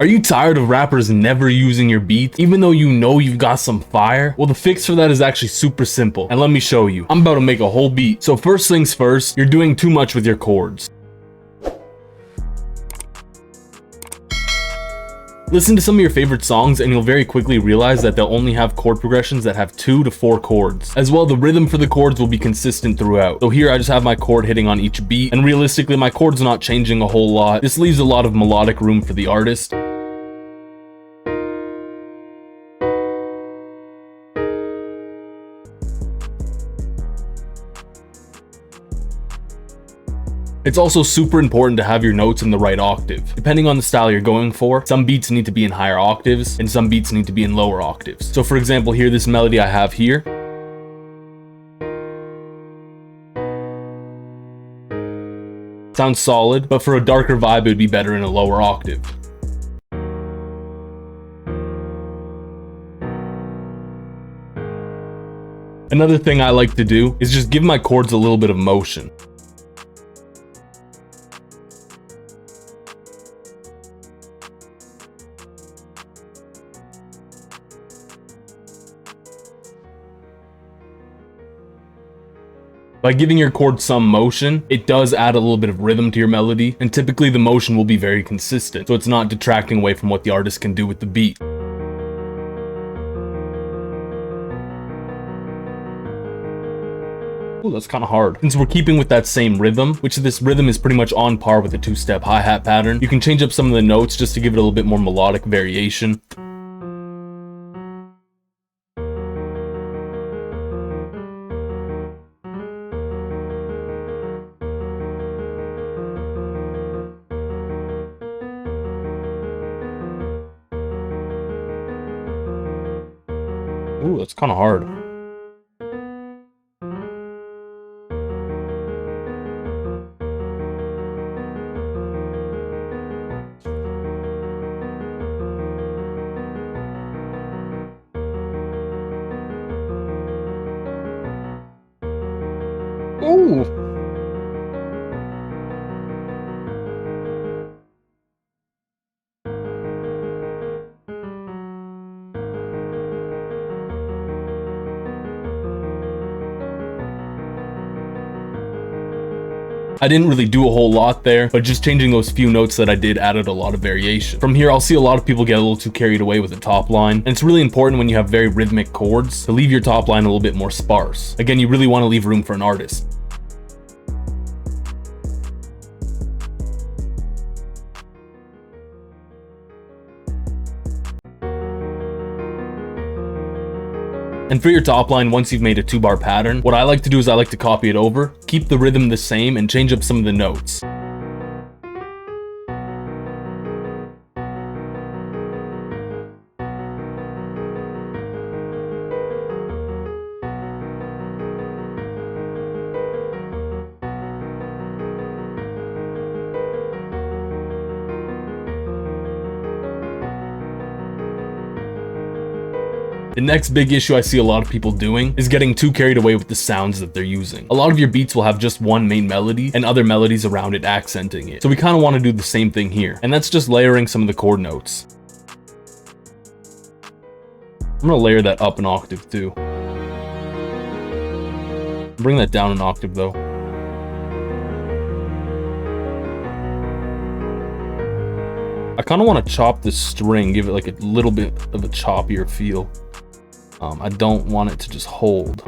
Are you tired of rappers never using your beats, even though you know you've got some fire? Well, the fix for that is actually super simple, and let me show you. I'm about to make a whole beat. So first things first, you're doing too much with your chords. Listen to some of your favorite songs and you'll very quickly realize that they'll only have chord progressions that have 2 to 4 chords. As well, the rhythm for the chords will be consistent throughout. So here I just have my chord hitting on each beat, and realistically my chord's not changing a whole lot. This leaves a lot of melodic room for the artist. It's also super important to have your notes in the right octave. Depending on the style you're going for, some beats need to be in higher octaves and some beats need to be in lower octaves. So for example, here, this melody I have here, sounds solid, but for a darker vibe, it would be better in a lower octave. Another thing I like to do is just give my chords a little bit of motion. By giving your chord some motion, it does add a little bit of rhythm to your melody, and typically the motion will be very consistent, so it's not detracting away from what the artist can do with the beat. Oh, that's kind of hard. Since we're keeping with that same rhythm, which this rhythm is pretty much on par with a 2-step hi-hat pattern, you can change up some of the notes just to give it a little bit more melodic variation. Ooh, that's kind of hard. Ooh. I didn't really do a whole lot there, but just changing those few notes that I did added a lot of variation. From here, I'll see a lot of people get a little too carried away with the top line, and it's really important when you have very rhythmic chords to leave your top line a little bit more sparse. Again, you really want to leave room for an artist. And for your top line, once you've made a 2-bar pattern, what I like to do is I like to copy it over, keep the rhythm the same, and change up some of the notes. The next big issue I see a lot of people doing is getting too carried away with the sounds that they're using. A lot of your beats will have just one main melody and other melodies around it accenting it. So we kind of want to do the same thing here, and that's just layering some of the chord notes. I'm going to layer that up an octave too. Bring that down an octave though. I kind of want to chop this string, give it like a little bit of a choppier feel. I don't want it to just hold.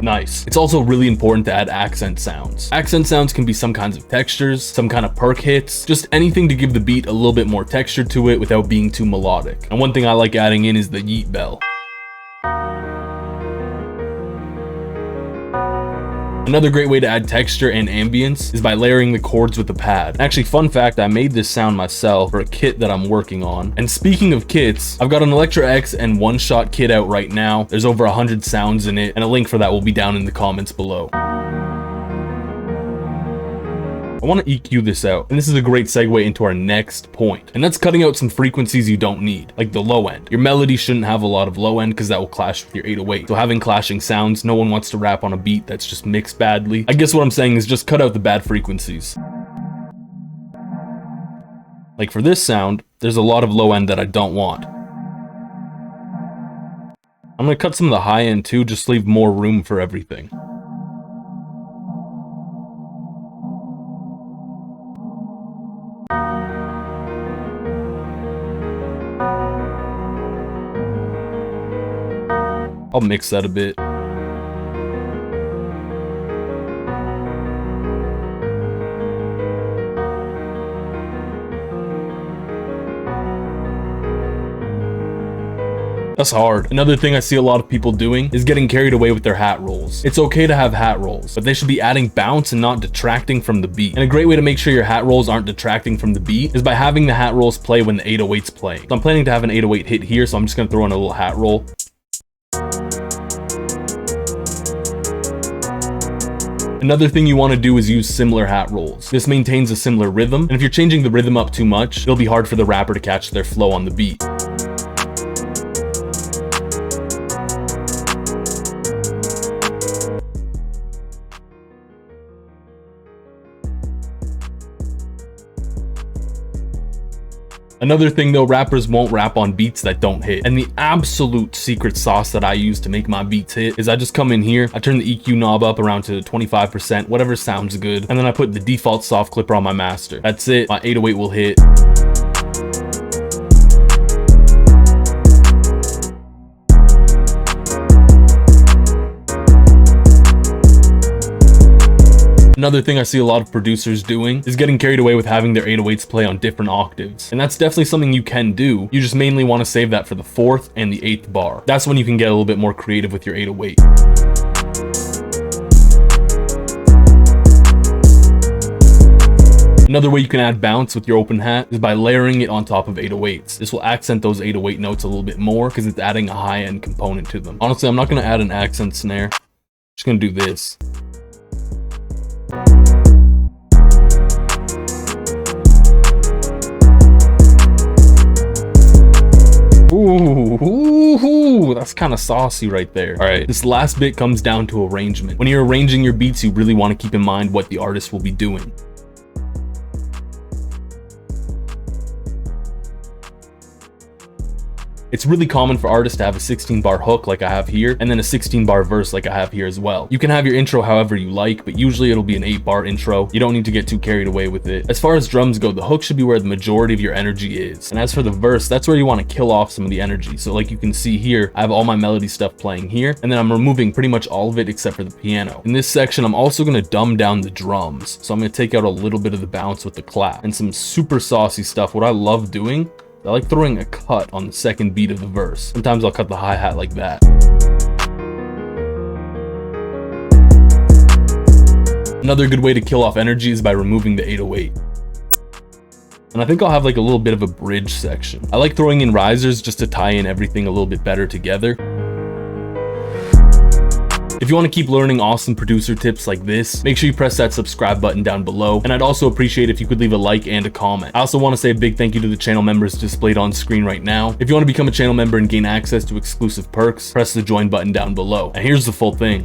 Nice. It's also really important to add accent sounds. Accent sounds can be some kinds of textures, some kind of perk hits, just anything to give the beat a little bit more texture to it without being too melodic. And one thing I like adding in is the yeet bell. Another great way to add texture and ambience is by layering the chords with the pad. Actually, fun fact, I made this sound myself for a kit that I'm working on. And speaking of kits, I've got an Electra X and one-shot kit out right now. There's over 100 sounds in it, and a link for that will be down in the comments below. I want to EQ this out. And this is a great segue into our next point. And that's cutting out some frequencies you don't need, like the low end. Your melody shouldn't have a lot of low end because that will clash with your 808. So having clashing sounds, no one wants to rap on a beat that's just mixed badly. I guess what I'm saying is just cut out the bad frequencies. Like for this sound, there's a lot of low end that I don't want. I'm gonna cut some of the high end too, just leave more room for everything. I'll mix that a bit. That's hard. Another thing I see a lot of people doing is getting carried away with their hat rolls. It's okay to have hat rolls, but they should be adding bounce and not detracting from the beat. And a great way to make sure your hat rolls aren't detracting from the beat is by having the hat rolls play when the 808's playing. So I'm planning to have an 808 hit here, so I'm just gonna throw in a little hat roll. Another thing you want to do is use similar hat rolls. This maintains a similar rhythm, and if you're changing the rhythm up too much, it'll be hard for the rapper to catch their flow on the beat. Another thing though, rappers won't rap on beats that don't hit. And the absolute secret sauce that I use to make my beats hit is I just come in here, I turn the EQ knob up around to 25%, whatever sounds good, and then I put the default soft clipper on my master. That's it, my 808 will hit. Another thing I see a lot of producers doing is getting carried away with having their 808s play on different octaves. And that's definitely something you can do. You just mainly want to save that for the 4th and the 8th bar. That's when you can get a little bit more creative with your 808. Another way you can add bounce with your open hat is by layering it on top of 808s. This will accent those 808 notes a little bit more because it's adding a high-end component to them. Honestly, I'm not going to add an accent snare. I'm just going to do this. Ooh, that's kind of saucy right there. All right, this last bit comes down to arrangement. When you're arranging your beats, you really want to keep in mind what the artist will be doing. It's really common for artists to have a 16-bar hook like I have here, and then a 16-bar verse like I have here as well. You can have your intro however you like, but usually it'll be an 8-bar intro. You don't need to get too carried away with it. As far as drums go, the hook should be where the majority of your energy is. And as for the verse, that's where you want to kill off some of the energy. So like you can see here, I have all my melody stuff playing here, and then I'm removing pretty much all of it except for the piano. In this section, I'm also going to dumb down the drums. So I'm going to take out a little bit of the bounce with the clap and some super saucy stuff. What I love doing, I like throwing a cut on the second beat of the verse. Sometimes I'll cut the hi-hat like that. Another good way to kill off energy is by removing the 808. And I think I'll have like a little bit of a bridge section. I like throwing in risers just to tie in everything a little bit better together. If you want to keep learning awesome producer tips like this, make sure you press that subscribe button down below. And I'd also appreciate if you could leave a like and a comment. I also want to say a big thank you to the channel members displayed on screen right now. If you want to become a channel member and gain access to exclusive perks, press the join button down below. And here's the full thing.